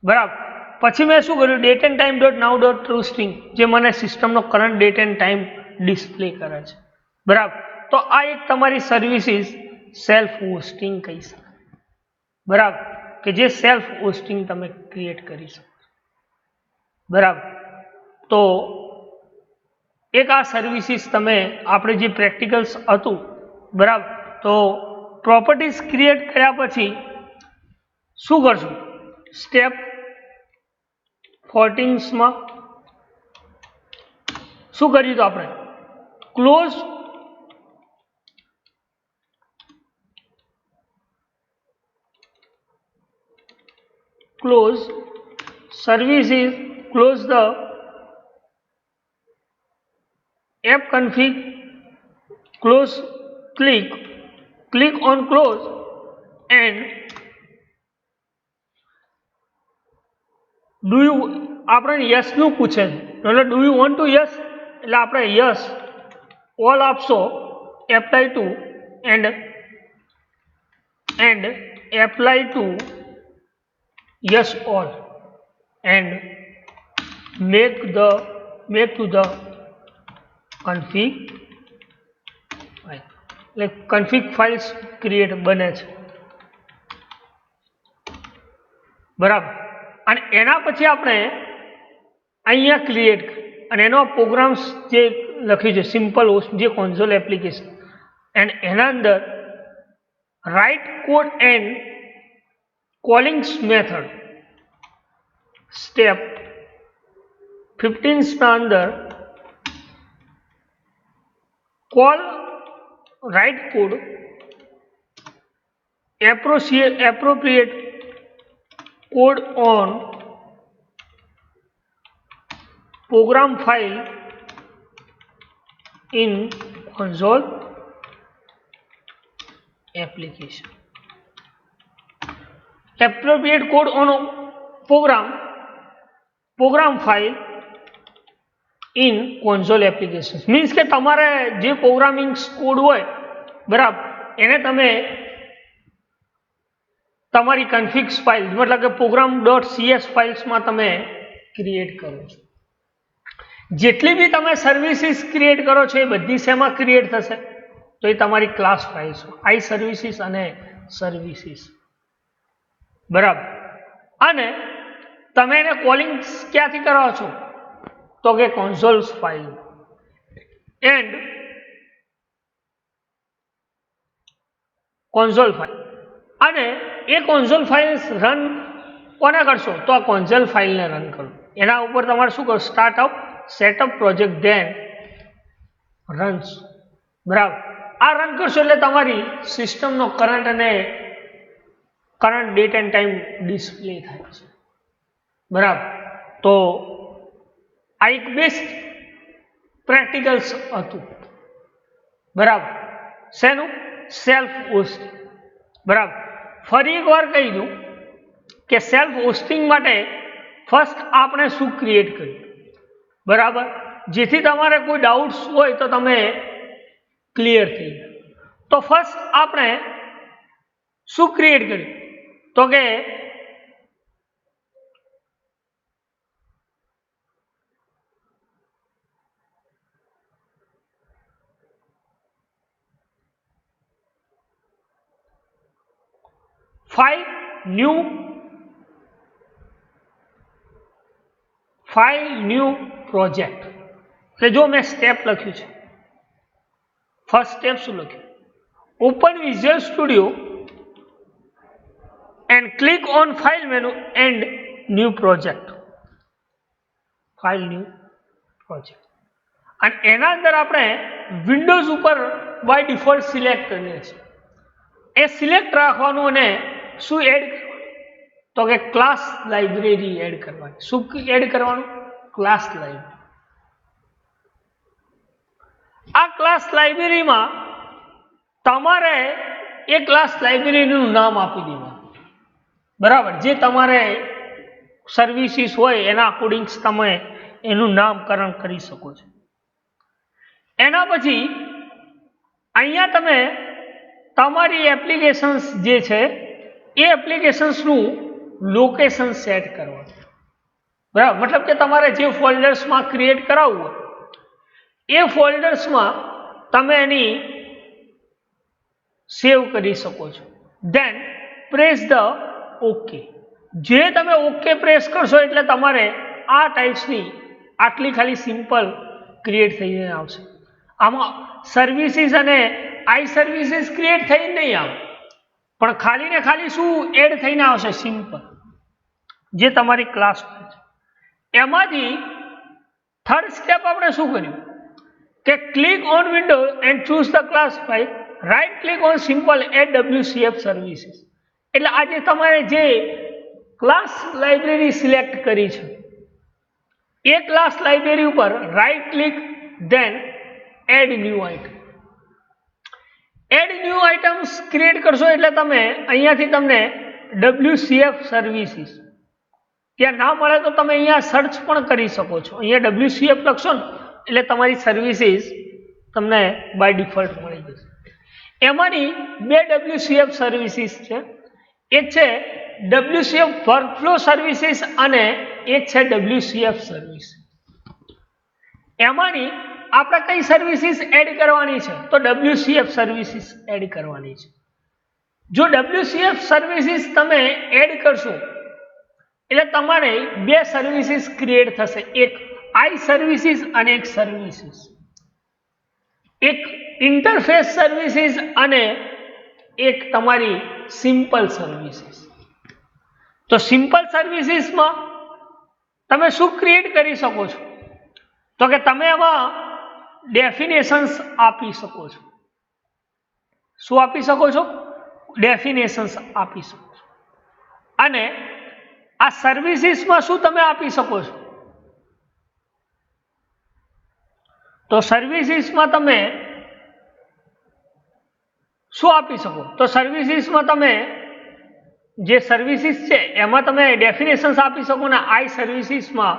A: બરાબર પછી મેં શું કર્યું date and time dot now dot to string જે મને સિસ્ટમનો current date and time display કરે છે બરાબર તો આ એક તમારી સર્વિસીસ સેલ્ફ હોસ્ટિંગ કહી શકાય બરાબર કે જે સેલ્ફ હોસ્ટિંગ તમે ક્રિએટ કરી શકો બરાબર તો એક આ સર્વિસીસ તમે આપણે જે પ્રેક્ટિકલ્સ હતું બરાબર તો પ્રોપર્ટીઝ ક્રિએટ કર્યા પછી શું કરશું સ્ટેપ 14માં શું કર્યું હતું આપણે close services close the app config close click on close and do you આપણે યસ નું પૂછે છે એટલે do you want to yes એટલે આપણે યસ ઓલ આપશો apply to and apply to yes all and make to the config file like config files create બને છે બરાબર અને એના પછી આપણે અહીંયા ક્રિએટ અને એનો પ્રોગ્રામ્સ જે લખ્યું છે સિમ્પલ હોસ્ટ જે કોન્સોલ એપ્લિકેશન એન્ડ એના અંદર write code and callings method step 15 ના અંદર call write code appropriate code on program file in console application appropriate code on program file in console application. Means કે તમારે જે પ્રોગ્રામિંગ કોડ હોય બરાબર એને તમે તમારી કન્ફિગ્સ ફાઇલ મતલબ કે program.cs ફાઇલ્સમાં તમે ક્રિએટ કરો છો. જેટલી બી તમે સર્વિસીસ ક્રિએટ કરો છો એ બધી શેમાં ક્રિએટ થશે? તો એ તમારી ક્લાસ ફાઇલ્સ આઈ સર્વિસીસ અને સર્વિસીસ બરાબર. અને તમે એને કોલિંગ ક્યાંથી કરો છો? તો કે કોન્સોલ્સ ફાઇલ એન્ડ કોન્સોલ ફાઇલ. અને એ કોન્સોલ ફાઇલ રન કોને કરશો? તો આ કોન્સોલ ફાઇલને રન કરો. એના ઉપર તમારે શું કરો? Startup setup project then runs બરાબર. આ રન કરશો એટલે તમારી સિસ્ટમનો કરંટ અને current date and time display થાય છે બરાબર. તો આ એક બેસ્ટ પ્રેક્ટિકલ્સ હતું બરાબર. શેનું? સેલ્ફ હોસ્ટિંગ બરાબર. ફરી એકવાર કહી દઉં કે સેલ્ફ હોસ્ટિંગ માટે ફર્સ્ટ આપણે શું ક્રિએટ કર્યું બરાબર, જેથી તમારે કોઈ ડાઉટ્સ હોય તો તમે ક્લિયર થઈ જાય. તો ફર્સ્ટ આપણે શું ક્રિએટ કર્યું? તો કે ફાઇલ ન્યૂ પ્રોજેક્ટ. એટલે જો મેં સ્ટેપ લખ્યું છે, ફર્સ્ટ સ્ટેપ શું લખ્યું? Open visual studio and click on file menu and new project. File new project. અને એના અંદર આપણે વિન્ડોઝ ઉપર બાય ડિફોલ્ટ સિલેક્ટ કરીએ છીએ. એ સિલેક્ટ રાખવાનું અને શું એડ કરવાનું? તો કે ક્લાસ લાઇબ્રેરી એડ કરવાની. શું એડ કરવાનું? Class library. આ ક્લાસ લાઇબ્રેરીમાં તમારે એ ક્લાસ લાઇબ્રેરીનું નામ આપી દેવાનું બરાબર. જે તમારે સર્વિસીસ હોય એના અકોર્ડિંગ તમે એનું નામકરણ કરી શકો છો. એના પછી અહીંયા તમે તમારી એપ્લિકેશન્સ જે છે એ એપ્લિકેશન્સનું લોકેશન સેટ કરવાનું બરાબર. મતલબ કે તમારે જે ફોલ્ડર્સમાં ક્રિએટ કરાવવું હોય એ ફોલ્ડર્સમાં તમે એની સેવ કરી શકો છો. Then press the okay. જે તમે ઓકે પ્રેસ કરશો એટલે તમારે આ ટાઈપ્સની આટલી ખાલી સિમ્પલ ક્રિએટ થઈને આવશે. આમાં સર્વિસીસ અને આઈ સર્વિસીસ ક્રિએટ થઈને નહીં આવે, પણ ખાલી ને ખાલી શું એડ થઈને આવશે? સિમ્પલ, જે તમારી ક્લાસ છે. એમાંથી થર્ડ સ્ટેપ આપણે શું કર્યું કે click on window and choose the class file, right click on simple add WCF services. એટલે આજે તમારે જે ક્લાસ લાઇબ્રેરી સિલેક્ટ કરી છે એ ક્લાસ લાઇબ્રેરી ઉપર right click then add new item. Add new items create કરશો એટલે તમે અહીંયાથી તમને WCF સર્વિસીસ ત્યાં ના મળે તો તમે અહીંયા સર્ચ પણ કરી શકો છો. અહીંયા WCF લખશો ને એટલે તમારી સર્વિસીસ તમને બાય ડિફોલ્ટ મળી જશે. એમાંની બે WCF સર્વિસીસ છે. એક છે WCF વર્કફ્લો સર્વિસીસ અને એક છે WCF સર્વિસ. એમાંની આપણે કઈ સર્વિસીસ એડ કરવાની છે? તો WCF સર્વિસીસ એડ કરવાની છે. જો WCF સર્વિસીસ તમે એડ કરશો એટલે તમારે બે સર્વિસીસ ક્રિએટ થશે, એક આઈ સર્વિસીસ અને એક સર્વિસીસ. એક ઇન્ટરફેસ સર્વિસીસ અને એક તમારી સિમ્પલ સર્વિસીસ. તો સિમ્પલ સર્વિસીસમાં તમે શું ક્રિએટ કરી શકો છો? તો કે તમે એમાં ડેફિનેશન્સ આપી શકો છો. શું આપી શકો છો? ડેફિનેશન્સ આપી શકો છો. અને આ સર્વિસીસમાં શું તમે આપી શકો છો? તો સર્વિસીસમાં તમે શું આપી શકો? તો સર્વિસીસમાં તમે જે સર્વિસીસ છે એમાં તમે ડેફિનેશન્સ આપી શકો ને આઈ સર્વિસીસમાં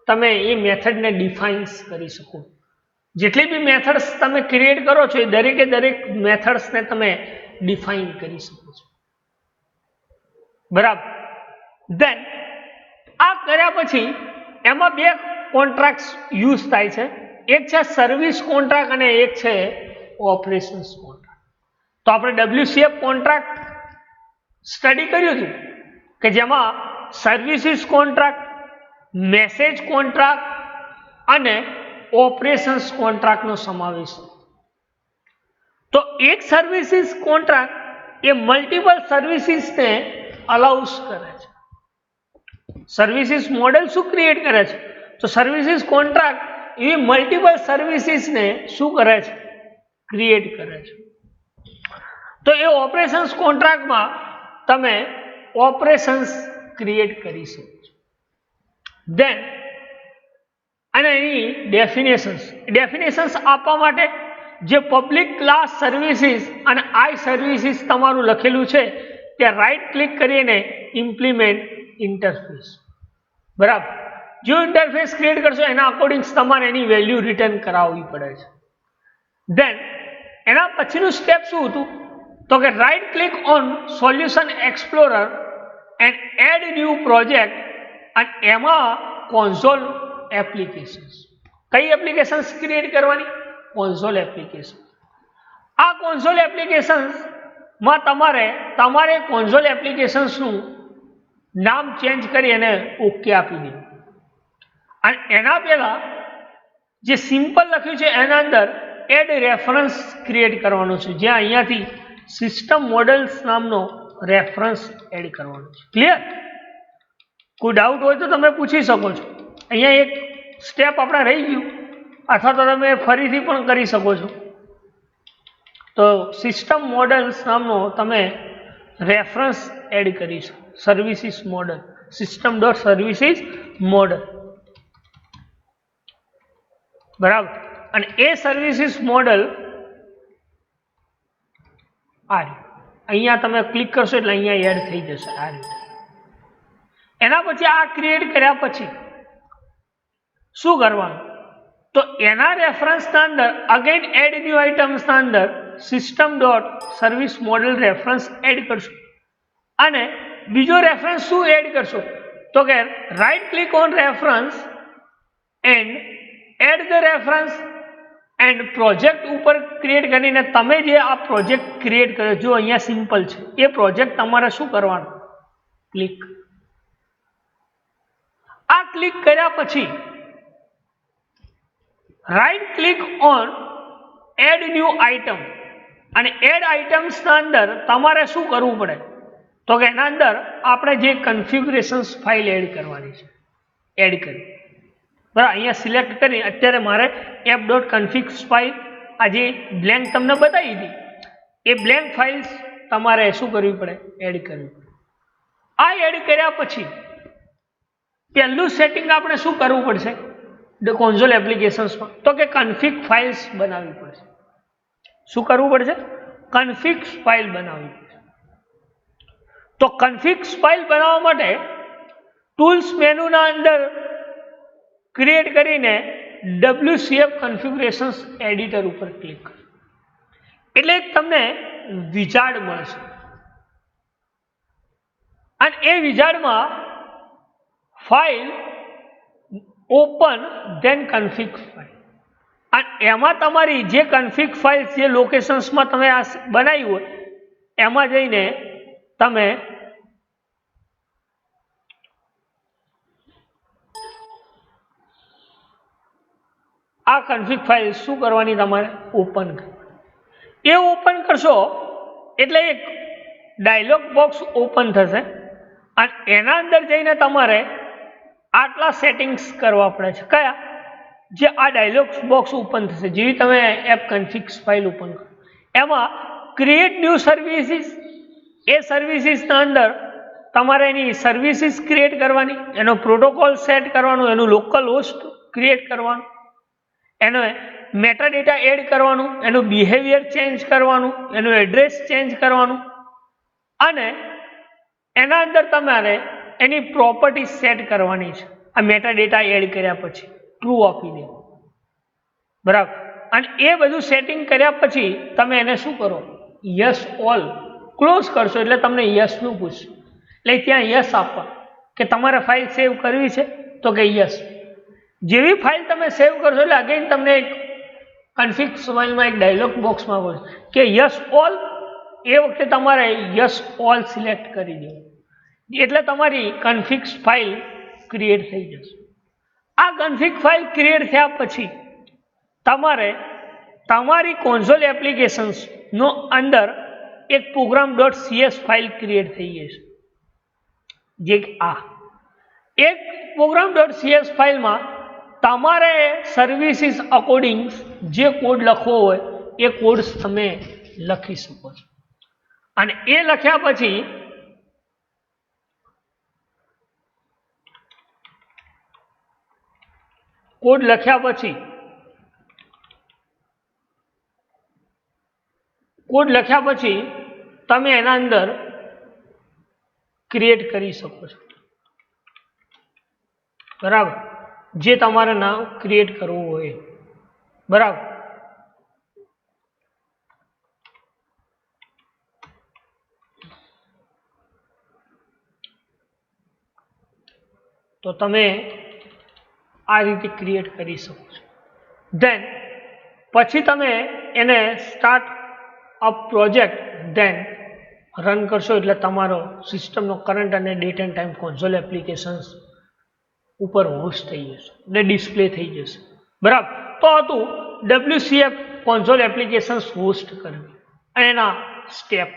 A: તમે એ મેથડને ડિફાઇન્સ કરી શકો. જેટલી બી મેથડ્સ તમે ક્રિએટ કરો છો એ દરેકે દરેક મેથડ્સને તમે ડિફાઇન કરી શકો છો. બરાબર. દેન આ કર્યા પછી એમાં બે કોન્ટ્રાક્ટ યુઝ થાય છે. એક છે સર્વિસ કોન્ટ્રાક્ટ અને એક છે ઓપરેશન્સ કોન્ટ્રાક્ટ. તો આપણે WCF કોન્ટ્રાક્ટ સ્ટડી કર્યું હતું કે જેમાં સર્વિસીસ કોન્ટ્રાક્ટ, મેસેજ કોન્ટ્રાક્ટ અને ઓપરેશન્સ કોન્ટ્રાક્ટનો સમાવેશ. તો એક સર્વિસીસ કોન્ટ્રાક્ટ એ મલ્ટિપલ સર્વિસીસને અલાઉસ કરે છે. સર્વિસીસ મોડેલ શું ક્રિએટ કરે છે? તો સર્વિસીસ કોન્ટ્રાક્ટ એવી મલ્ટિપલ સર્વિસીસને શું કરે છે? ક્રિએટ કરે છે. તો એ ઓપરેશન્સ કોન્ટ્રાક્ટમાં તમે ઓપરેશન્સ ક્રિએટ કરી શકો છો. દેન અને એની ડેફિનેશન્સ આપવા માટે જે પબ્લિક ક્લાસ સર્વિસીસ અને આઈ સર્વિસીસ તમારું લખેલું છે તે રાઈટ ક્લિક કરીને ઇમ્પ્લિમેન્ટ ઇન્ટરફેસ. બરાબર. જો ઇન્ટરફેસ ક્રિએટ કરશો એના અકોર્ડિંગ તમારે એની વેલ્યુ રિટર્ન કરાવવી પડે છે. દેન એના પછીનું સ્ટેપ શું હતું? તો કે right click on solution explorer and add new project અને એમાં કોન્સોલ એપ્લિકેશન્સ. કઈ એપ્લિકેશન્સ ક્રિએટ કરવાની? Console application. આ કોન્સોલ એપ્લિકેશન્સમાં તમારે કોન્સોલ એપ્લિકેશન્સનું નામ ચેન્જ કરી અને ઓકે આપી દીધું. અને એના પહેલા જે સિમ્પલ લખ્યું છે એના અંદર એડ રેફરન્સ ક્રિએટ કરવાનો છે, જ્યાં અહીંયાથી સિસ્ટમ મોડેલ્સ નામનો રેફરન્સ એડ કરવાનો છે. ક્લિયર? કોઈ ડાઉટ હોય તો તમે પૂછી શકો છો. અહીંયા એક સ્ટેપ આપણે રહી ગયું, અથવા તો તમે ફરીથી પણ કરી શકો છો. તો સિસ્ટમ મોડેલ્સ નામનો તમે રેફરન્સ એડ કરીશું. Services model, system dot services model. બરાબર. અને એ સર્વિસીસ મોડેલ આ રીતે અહીંયા તમે ક્લિક કરશો એટલે અહીંયા એડ થઈ જશે આ રીતે. એના પછી આ ક્રિએટ કર્યા પછી શું કરવાનું? તો એના રેફરન્સના અંદર અગેન એડ ન્યૂ આઇટમ્સના અંદર system dot service model reference add કરશો. અને બીજો રેફરન્સ શું એડ કરશો? તો કે right click on reference and add the reference and project ઉપર ક્રિએટ કરીને તમે જે આ પ્રોજેક્ટ ક્રિએટ કર્યો, જો અહીંયા સિમ્પલ છે, એ પ્રોજેક્ટ તમારે શું કરવાનું? ક્લિક. આ ક્લિક કર્યા પછી right click on add new item અને એડ આઇટમ્સના અંદર તમારે શું કરવું પડે? તો કે એના અંદર આપણે જે કન્ફિગ્યુરેશન્સ ફાઇલ એડ કરવાની છે, એડ કરી. બરાબર. અહીંયા સિલેક્ટ કરી અત્યારે મારે app.configs ફાઇલ આ જે બ્લેન્ક તમને બતાવી હતી એ બ્લેન્ક ફાઇલ્સ તમારે શું કરવી પડે? એડ કરવી પડે. આ એડ કર્યા પછી પહેલું સેટિંગ આપણે શું કરવું પડશે કોન્સોલ એપ્લિકેશન્સમાં? તો કે કન્ફિગ ફાઇલ્સ બનાવવી પડશે. શું કરવું પડશે? કન્ફિગ્સ ફાઇલ બનાવવી પડશે. તો કન્ફિગ્સ ફાઇલ બનાવવા માટે ટૂલ્સ મેનુના અંદર ક્રિએટ કરીને WCF કન્ફિગ્યુરેશન્સ એડિટર ઉપર ક્લિક કરો એટલે તમને વિઝાર્ડ મળશે. અને એ વિઝાર્ડમાં ફાઇલ ઓપન ધેન કન્ફિગ ફાઇલ, અને એમાં તમારી જે કન્ફિગ ફાઇલ જે લોકેશન્સમાં તમે આ બનાવી હોય એમાં જઈને તમે આ કન્ફિગ ફાઇલ શું કરવાની? તમારે ઓપન કરવાની. એ ઓપન કરશો એટલે એક ડાયલોગ બોક્સ ઓપન થશે અને એના અંદર જઈને તમારે આટલા સેટિંગ્સ કરવા પડે છે. કયા? જે આ ડાયલોગ બોક્સ ઓપન થશે જેવી તમે એપ કન્ફિગ્સ ફાઇલ ઓપન કરો એમાં ક્રિએટ ન્યૂ સર્વિસીસ, એ સર્વિસીસના અંદર તમારે એની સર્વિસીસ ક્રિએટ કરવાની, એનો પ્રોટોકોલ સેટ કરવાનો, એનું લોકલ હોસ્ટ ક્રિએટ કરવાનું, એનો મેટાડેટા એડ કરવાનું, એનું બિહેવિયર ચેન્જ કરવાનું, એનું એડ્રેસ ચેન્જ કરવાનું અને એના અંદર તમારે એની પ્રોપર્ટી સેટ કરવાની છે. આ મેટા ડેટા એડ કર્યા પછી ટ્રુ આપી દેવું, બરાબર. અને એ બધું સેટિંગ કર્યા પછી તમે એને શું કરો, યસ ઓલ ક્લોઝ કરશો એટલે તમને યસનું પૂછશે, એટલે ત્યાં યસ આપવા કે તમારે ફાઇલ સેવ કરવી છે તો કે યસ. જેવી ફાઇલ તમે સેવ કરશો એટલે અગેન તમને એક કન્ફિગ ફાઇલમાં એક ડાયલોગ બોક્સમાં બોલશે કે યસ ઓલ. એ વખતે તમારે યસ ઓલ સિલેક્ટ કરી દેવું એટલે તમારી કન્ફિગ ફાઇલ ક્રિએટ થઈ જશે. આ કન્ફિગ ફાઇલ ક્રિએટ થયા પછી તમારે તમારી કોન્સોલ એપ્લિકેશન્સનો અંદર એક program.cs ફાઇલ ક્રિએટ થઈ જશે. જે આ એક program.cs ફાઇલમાં તમારે સર્વિસીસ અકોર્ડિંગ જે કોડ લખવો હોય એ કોડ તમે લખી શકો છો. અને એ લખ્યા પછી કોડ લખ્યા પછી તમે એના અંદર ક્રિએટ કરી શકો છો, બરાબર. જે તમારે નામ ક્રિએટ કરવું હોય, બરાબર. તો તમે આ રીતે ક્રિએટ કરી શકો છો. દેન પછી તમે એને સ્ટાર્ટ અપ પ્રોજેક્ટ દેન રન કરશો એટલે તમારો સિસ્ટમનો કરંટ અને date and time console applications ઉપર હોસ્ટ થઈ જશે એટલે ડિસ્પ્લે થઈ જશે, બરાબર. તો હતું WCF કોન્સોલ એપ્લિકેશન્સ હોસ્ટ કરવી અને એના સ્ટેપ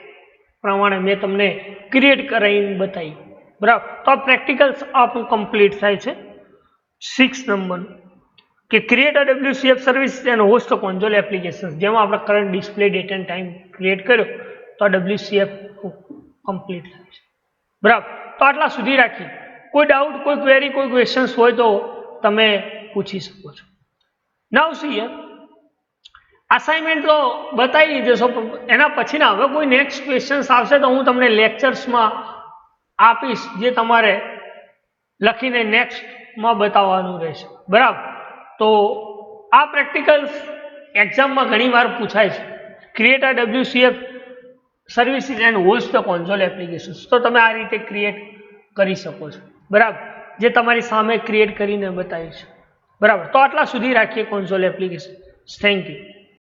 A: પ્રમાણે મેં તમને ક્રિએટ કરાવીને બતાવી, બરાબર. તો આ પ્રેક્ટિકલ્સ આપણું કમ્પ્લીટ થાય છે. 6 નંબર કે create a WCF service and host console applications, જેમાં આપણે current display date and time create કર્યો તો આ WCF કમ્પ્લીટ થાય છે, બરાબર. તો આટલા સુધી રાખી. કોઈ ડાઉટ, કોઈ ક્વેરી, કોઈ ક્વેશ્ચન્સ હોય તો તમે પૂછી શકો છો. નાઉ સી અસાઇનમેન્ટ તો બતાવી જશો, એના પછીના હવે કોઈ નેક્સ્ટ ક્વેશ્ચન્સ આવશે તો હું તમને લેક્ચર્સમાં આપીશ, જે તમારે લખીને નેક્સ્ટમાં બતાવવાનું રહેશે, બરાબર. તો આ પ્રેક્ટિકલ્સ એક્ઝામમાં ઘણી વાર પૂછાય છે. Create a WCF services and host the console applications, તો તમે આ રીતે ક્રિએટ કરી શકો છો, બરાબર. જે તમારી સામે ક્રિએટ કરીને બતાવી છે, બરાબર. તો આટલા સુધી રાખીએ કોન્સોલ એપ્લિકેશન. Thank you.